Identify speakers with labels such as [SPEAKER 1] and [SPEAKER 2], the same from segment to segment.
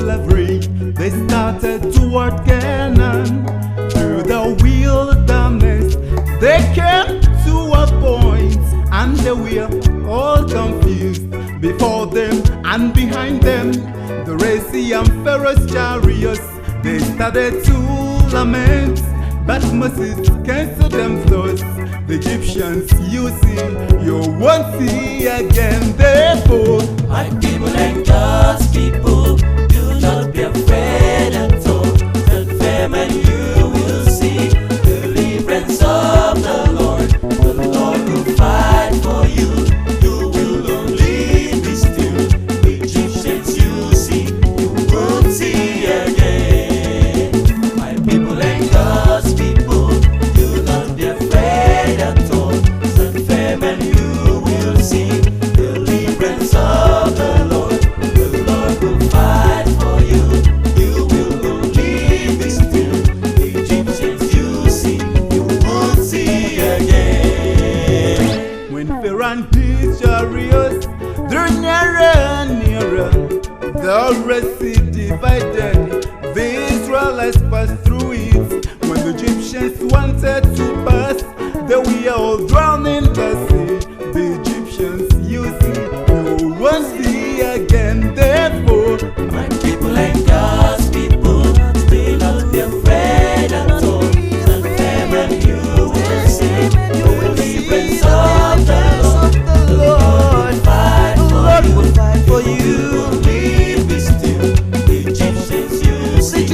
[SPEAKER 1] slavery, they started toward Canaan. Through the wilderness, they came to a point, and they were all confused. Before them and behind them, the Red Sea and Pharaoh's chariots, they started to lament. But Moses canceled them thoughts. The Egyptians you see, you won't see again. Therefore,
[SPEAKER 2] my people and God's people, do not be afraid at all. Stand firm and you will see the deliverance of the Lord. The Lord will fight for you. You will only be still. The Egyptians you see, you won't see again. My people and God's people, do not be afraid at all. Stand firm and you will see the deliverance of the Lord. The Lord will fight for you. You will only be still. The Egyptians you see, you won't see again.
[SPEAKER 1] when Pharaoh and his chariots drew nearer and nearer, the Red Sea divided. The Israelites passed through it. When the Egyptians wanted to pass, they were all drowned in the sea. The Egyptians you see, you won't see again. Therefore,
[SPEAKER 2] My people and God's people, do not be afraid at all. Stand firm and you will see the deliverance of the Lord. The Lord will fight for you. You will only be still. The Egyptians you see, you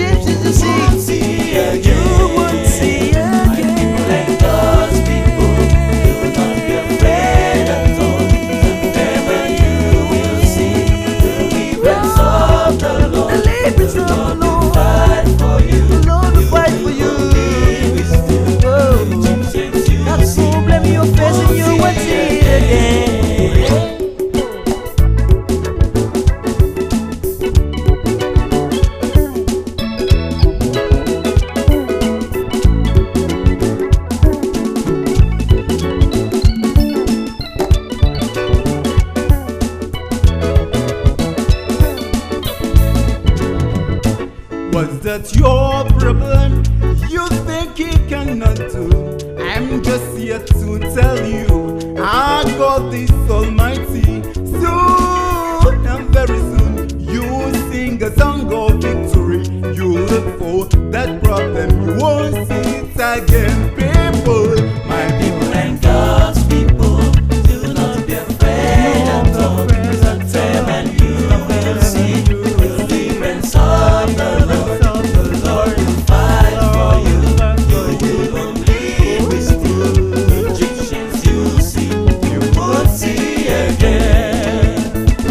[SPEAKER 2] won't see again. My people and God's people, do not be afraid at all. Stand firm and you will see the deliverance of the Lord. The Lord will fight for you. You will only be still. The Egyptians you see, you won't see again.
[SPEAKER 1] was that your problem? You think he cannot do? I'm just here to tell you, our God is almighty. Soon and very soon, you sing a song of victory. You look for that problem, you won't see it again. People,
[SPEAKER 2] My people and God's people, do not be afraid at all. Stand firm and you will see the deliverance of the Lord. The Lord will fight for you. You will only be still. The Egyptians you see, you won't see again.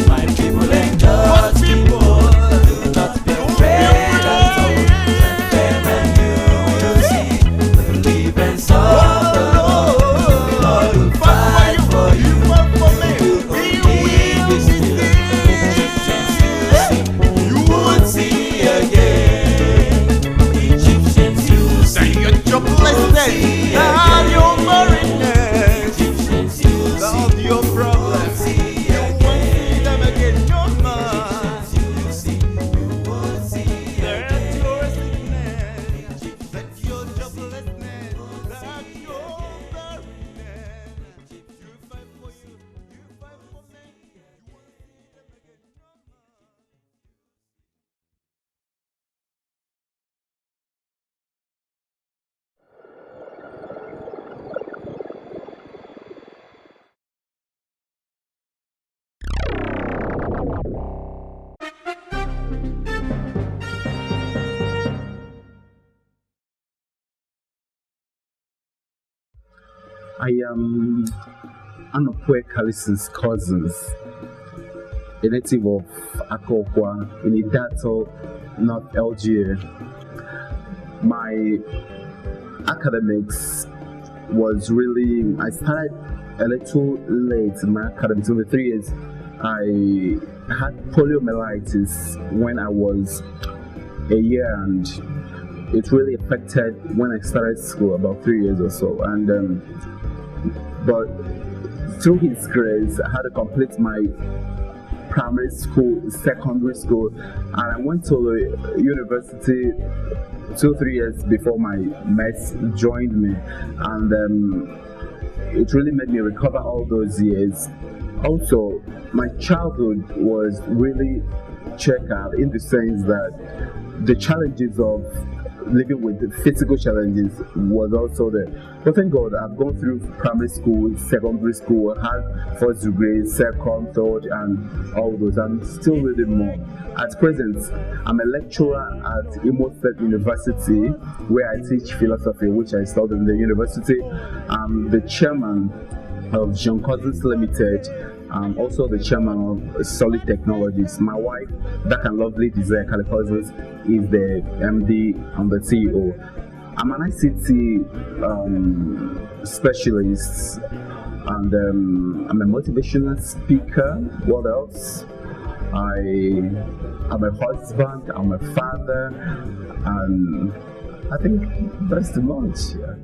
[SPEAKER 2] My people and God's people, do not be afraid at all. Stand firm and you will see the deliverance of the Lord. The Lord will fight for you. You will only be still. The Egyptians you see, you won't see again. The Egyptians you see,
[SPEAKER 1] your
[SPEAKER 2] you won't
[SPEAKER 1] joblessness
[SPEAKER 2] see
[SPEAKER 1] and your
[SPEAKER 2] again.
[SPEAKER 1] barrenness,
[SPEAKER 2] Egyptians you
[SPEAKER 1] all
[SPEAKER 2] see,
[SPEAKER 1] your problems,
[SPEAKER 2] see
[SPEAKER 1] you won't see them again. No man.
[SPEAKER 2] Egyptians you see, you won't see
[SPEAKER 1] That's
[SPEAKER 2] again.
[SPEAKER 1] your sickness, that's your joblessness, that's your barrenness. You fight for you, you fight for me, you won't see them again. No man.
[SPEAKER 3] I am Cally Cussons, a native of Akokwa in Idato, North LGA. My academics was really, I started a little late in my academics, over 3 years. I had poliomyelitis when I was a year, and it really affected when I started school about 3 years or so. And but through His grace, I had to complete my primary school, secondary school, and I went to the university 2-3 years before my mates joined me, and it really made me recover all those years. Also, my childhood was really checkered in the sense that the challenges of living with the physical challenges was also there. But thank God I've gone through primary school, secondary school, had first degree, second, third, and all those. I'm still reading more. At present, I'm a lecturer at Imo State University, where I teach philosophy, which I studied in the university. I'm the chairman of Cally Cussons Limited. I'm also the chairman of Solid Technologies. My wife, that and lovely designer, Cally Cussons, is the MD and the CEO. I'm an ICT specialist, and I'm a motivational speaker. What else? I'm a husband, I'm a father, and I think that's the much. Yeah.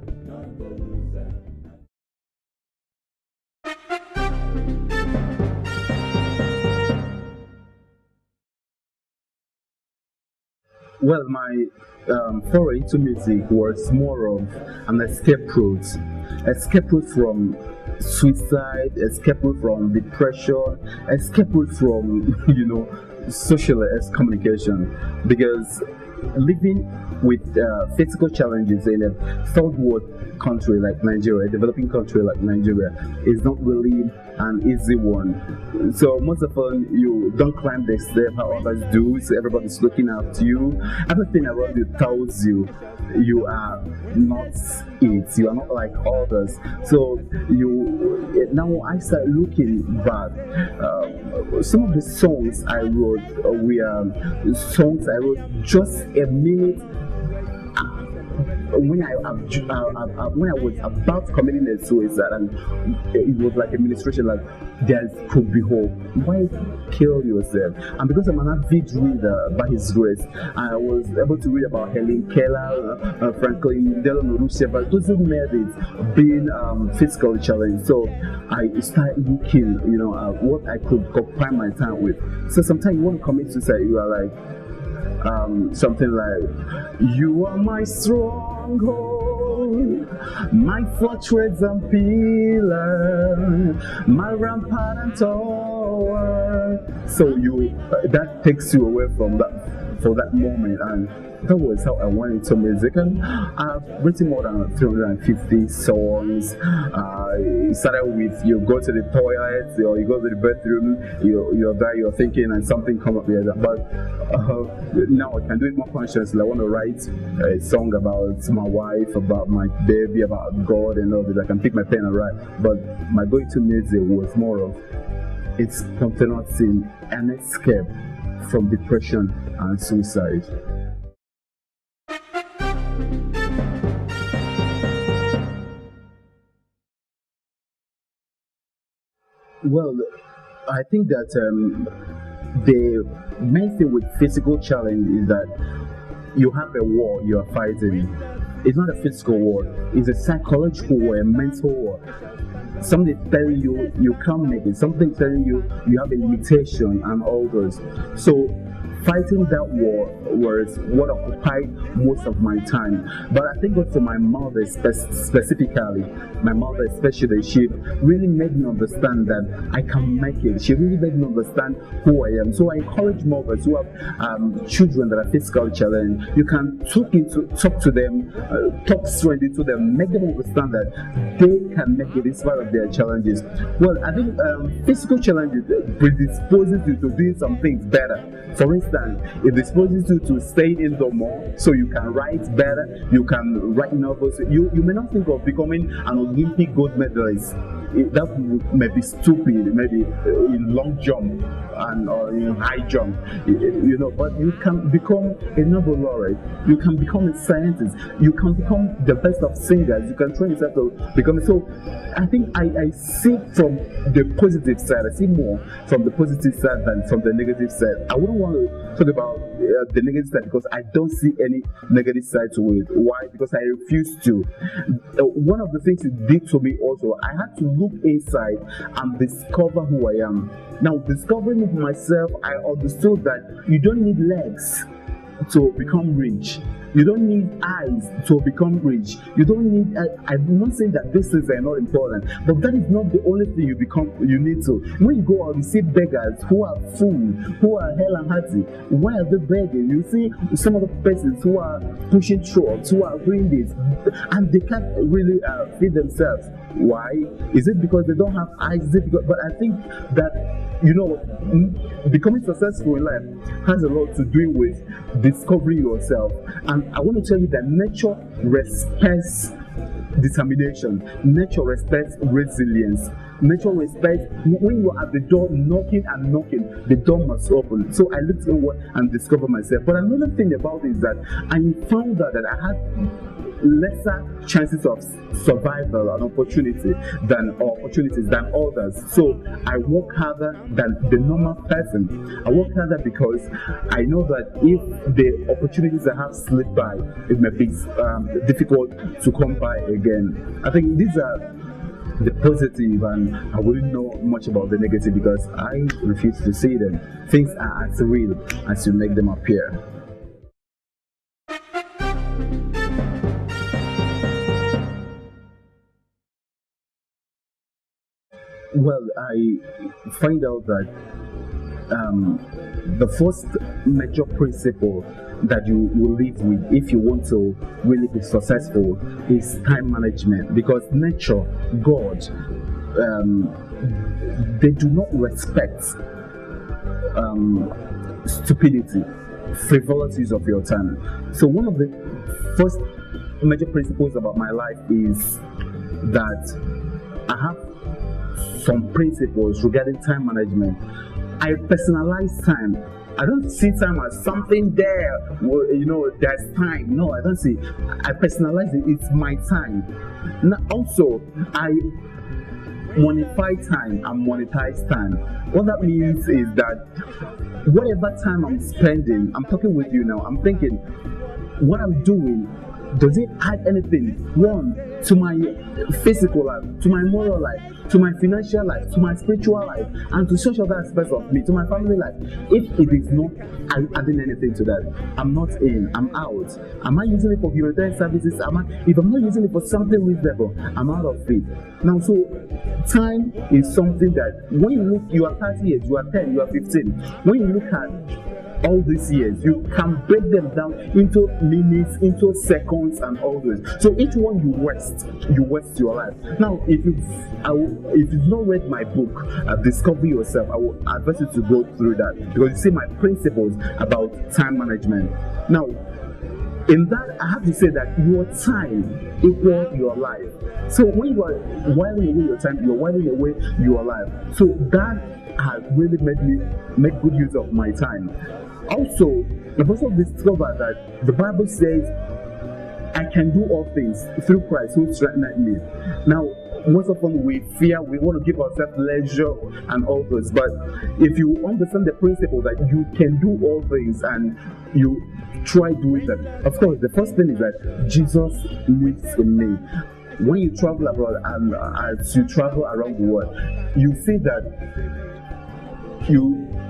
[SPEAKER 3] Well, my foray into music was more of an escape route from suicide, escape route from depression, escape route from social communication, because living with physical challenges in a third world country like Nigeria, a developing country like Nigeria, is not really an easy one. So most often you don't climb the stairs how others do, so everybody's looking after you. Everything around you tells you you are not it, you are not like others. So now I start looking back. Some of the songs I wrote were songs I wrote just a minute when I was about committing a suicide, and it was like a ministration, like there could be hope. Why kill yourself? And because I'm an avid reader, by His grace, I was able to read about Helen Keller, Franklin Delano Roosevelt, those who made it being physically challenged. So I started looking, what I could occupy my time with. So sometimes you want to commit suicide, you are like. Something like, you are my stronghold, my fortress and pillar, my rampart and tower. So that takes you away from that moment, and that was how I went into music. And I've written more than 350 songs. It started with you go to the toilet, or you go to the bathroom, you're there, you're thinking, and something come up here. But now I can do it more consciously. I want to write a song about my wife, about my baby, about God, and all that. I can pick my pen and write. But my go-to music was more of it's spontaneous, an escape from depression and suicide. Well, I think that the main thing with physical challenge is that you have a war you are fighting. It's not a physical war, it's a psychological war, a mental war. Something telling you you can't make it, something telling you you have a limitation and all those. So fighting that war was what occupied most of my time. But I think for my mother specifically, my mother especially, she really made me understand that I can make it. She really made me understand who I am. So I encourage mothers who have children that are physically challenged. You can talk to them, talk straight into them, make them understand that they can make it in spite of their challenges. Well, I think physical challenges predisposes you to doing some things better. For instance, it disposes you to stay indoor more, so you can write better, you can write novels. You may not think of becoming an Olympic gold medalist. That may be stupid, maybe in long jump or in high jump, but you can become a Nobel laureate, you can become a scientist, you can become the best of singers, you can train yourself to become. So I think I see from the positive side, I see more from the positive side than from the negative side. I wouldn't want to talk about the negative side because I don't see any negative side to it. Why? Because I refuse to. One of the things it did to me also, I had to look inside and discover who I am. Now, discovering myself, I understood that you don't need legs to become rich. You don't need eyes to become rich. You don't need. I'm not saying that these things are not important, but that is not the only thing you need to. When you go out, you see beggars who are full, who are hell and hearty. Why are they begging? You see some of the persons who are pushing trucks, who are doing this, and they can't really feed themselves. Why? Is it because they don't have eyes? Is it because, but I think that, you know, becoming successful in life has a lot to do with discovering yourself. And I want to tell you that nature respects determination, nature respects resilience, nature respects when you are at the door knocking and knocking, the door must open. So I looked inward and discovered myself. But another thing about it is that I found out that I had lesser chances of survival and opportunities than others. So I work harder than the normal person. I work harder because I know that if the opportunities I have slipped by, it may be difficult to come by again. I think these are the positive, and I wouldn't know much about the negative because I refuse to see them. Things are as real as you make them appear. Well, I find out that the first major principle that you will live with if you want to really be successful is time management, because nature, God, they do not respect stupidity, frivolities of your time. So one of the first major principles about my life is that I have some principles regarding time management. I personalize time. I don't see time as something there, you know, there's time. No, I don't see. I personalize it. It's my time. Now, also, I monetize time and monetize time. What that means is that whatever time I'm spending, I'm talking with you now, I'm thinking, what I'm doing, does it add anything, one, to my physical life, to my moral life, to my financial life, to my spiritual life, and to such other aspects of me, to my family life? If it is not adding anything to that, I'm not in, I'm out. Am I using it for humanitarian services? If I'm not using it for something reasonable, I'm out of it. Now, so time is something that when you look, you are 30 years, you are 10, you are 15. When you look at all these years, you can break them down into minutes, into seconds, and all those. So each one you waste your life. Now, if you've not read my book, Discover Yourself, I will advise you to go through that, because you see my principles about time management. Now, in that, I have to say that your time equals your life. So when you are whiling away your time, you're whiling away your life. So that has really made me make good use of my time. Also, I've also discovered that the Bible says, I can do all things through Christ who strengthens me. Now, most often we fear, we want to give ourselves leisure and all this, but if you understand the principle that you can do all things and you try doing them, of course, the first thing is that Jesus lives in me. When you travel abroad and as you travel around the world, you see that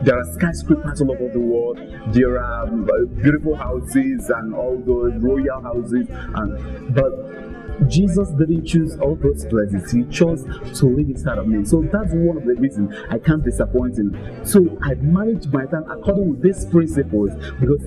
[SPEAKER 3] there are skyscrapers all over the world. There are beautiful houses and all those royal houses, but Jesus didn't choose all those places. He chose to live inside of me. So that's one of the reasons I can't disappoint him. So I manage my time according to these principles, because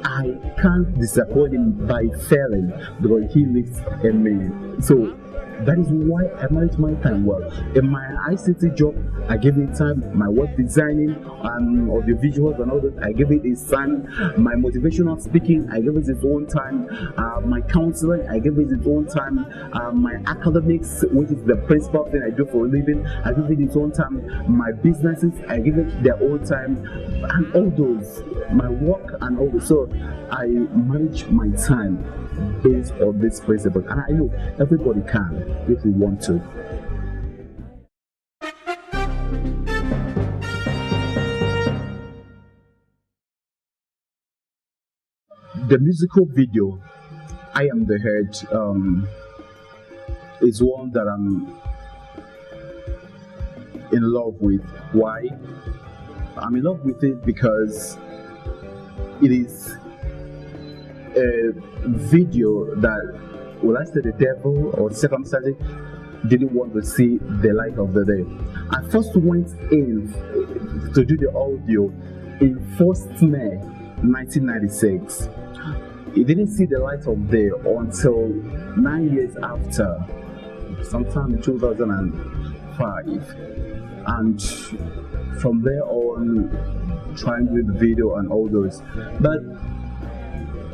[SPEAKER 3] I can't disappoint him by failing, because he lives in me. So that is why I manage my time well. In my ICT job, I give it time. My work designing and audio visuals and all that, I give it its time. My motivational speaking, I give it its own time. My counseling, I give it its own time. My academics, which is the principal thing I do for a living, I give it its own time. My businesses, I give it their own time. And all those, my work and all those. So I manage my time based on this principle, and I know everybody can if we want to. The musical video, I Am the Head, is one that in love with. Why? I'm in love with it because it is a video that, will I say, the devil or circumstances didn't want to see the light of the day. I first went in to do the audio in 1st May 1996. It didn't see the light of day until 9 years after, sometime in 2005. And from there on, trying to do the video and all those. But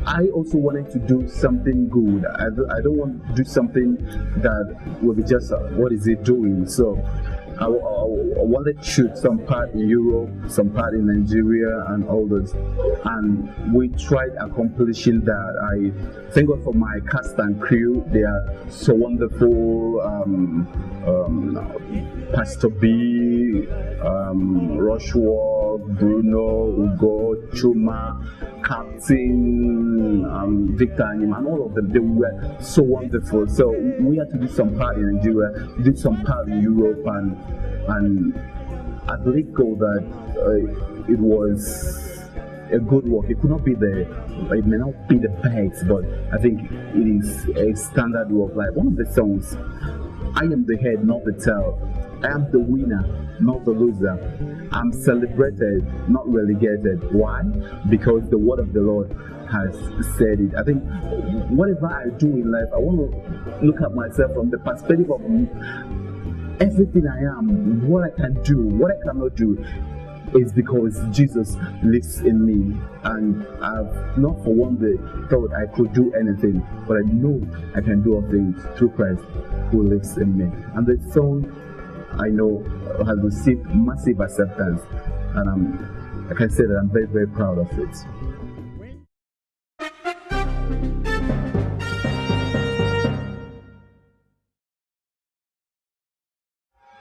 [SPEAKER 3] I also wanted to do something good. I don't want to do something that will be just, what is it doing? So I wanted to shoot some part in Europe, some part in Nigeria and all those. And we tried accomplishing that. I thank God for my cast and crew. They are so wonderful. Pastor B, Rushworth, Bruno, Ugo, Chuma, Captain, Victor and all of them. They were so wonderful. So we had to do some part in Nigeria, did some part in Europe, and I believe God that it was a good work. It could not be it may not be the best, but I think it is a standard work. Like one of the songs, I am the head, not the tail. I am the winner, not the loser. I'm celebrated, not relegated. Why? Because the word of the Lord has said it. I think whatever I do in life, I want to look at myself from the perspective of everything I am, what I can do, what I cannot do, is because Jesus lives in me. And I've not for one day thought I could do anything, but I know I can do all things through Christ who lives in me. And the song, I know, has received massive acceptance, and I can say that I'm very, very proud of it.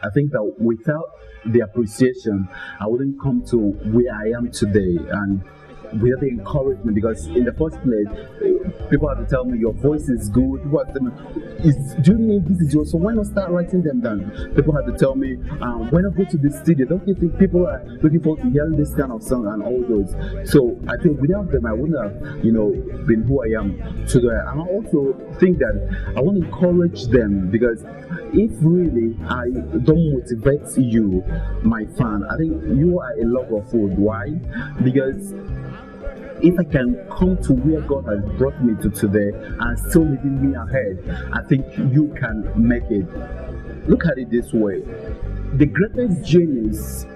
[SPEAKER 3] I think that without the appreciation, I wouldn't come to where I am today, and without the encouragement, because in the first place, people have to tell me your voice is good. People have to tell me, do you mean this is yours? So why not start writing them down? People have to tell me, why not go to the studio? Don't you think people are looking forward to hearing this kind of song and all those? So I think without them, I wouldn't have, been who I am today. And I also think that I want to encourage them, because if really I don't motivate you, my fan, I think you are a lover of food. Why? Because if I can come to where God has brought me to today and still leading me ahead, I think you can make it. Look at it this way. The greatest genius,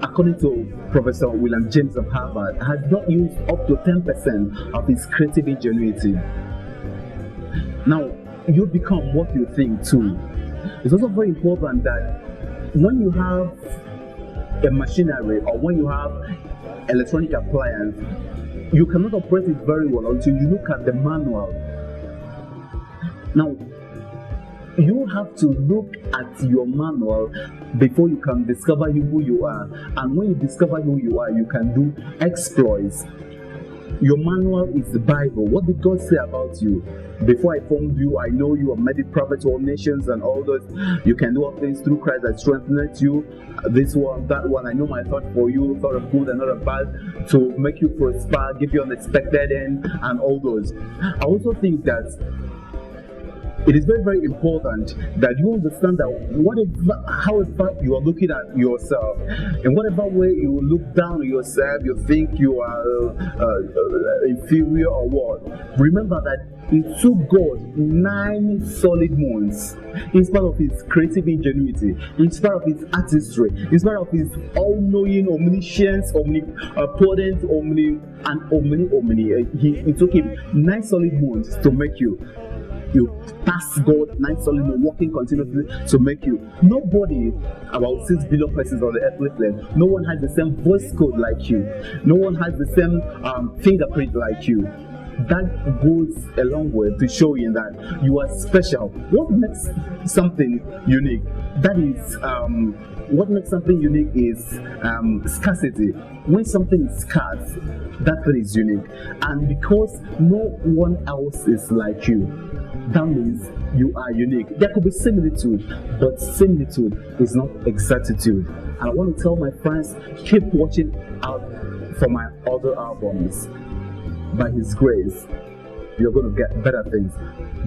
[SPEAKER 3] according to Professor William James of Harvard, has not used up to 10% of his creative ingenuity. Now, you become what you think too. It's also very important that when you have a machinery or when you have electronic appliance, you cannot operate it very well until you look at the manual. Now, you have to look at your manual before you can discover who you are. And when you discover who you are, you can do exploits. Your manual is the Bible. What did God say about you? Before I formed you, I know you are made a prophet to all nations and all those. You can do all things through Christ that strengthens you. This one, that one. I know my thought for you, thought of good and not of bad, to make you prosper, give you unexpected end, and all those. I also think that it is very, very important that you understand that however you are looking at yourself, in whatever way you look down on yourself, you think you are inferior or what, remember that it took God 9 solid months, in spite of his creative ingenuity, in spite of his artistry, in spite of his all-knowing omniscience, omnipotent, it took him 9 solid months to make you. You task God 9 solid months, working continuously to make you. Nobody, about 6 billion persons on the earthly plane, no one has the same voice code like you. No one has the same fingerprint like you. That goes a long way to showing that you are special. What makes something unique? That is, what makes something unique is scarcity. When something is scarce, that thing is unique. And because no one else is like you, that means you are unique. There could be similitude, but similitude is not exactitude. And I want to tell my friends, keep watching out for my other albums. By His grace, you're going to get better things.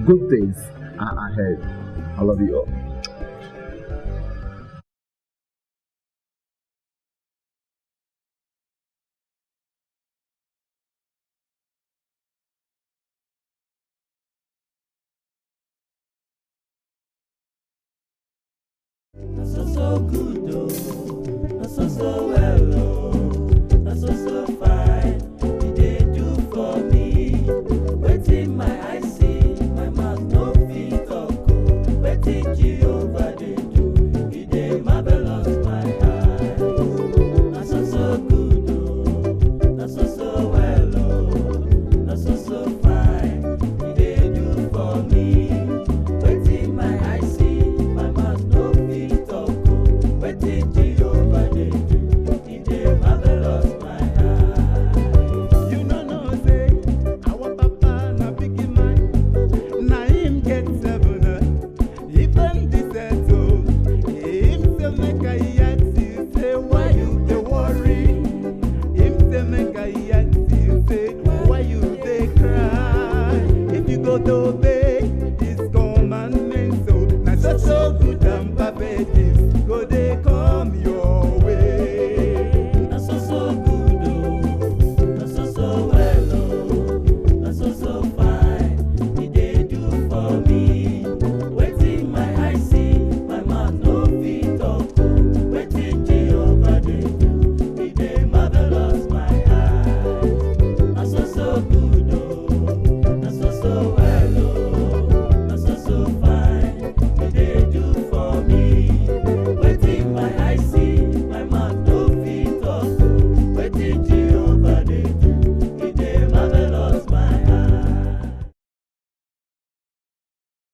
[SPEAKER 3] Good things are ahead. I love you all.
[SPEAKER 2] That's so good, though. That's so well.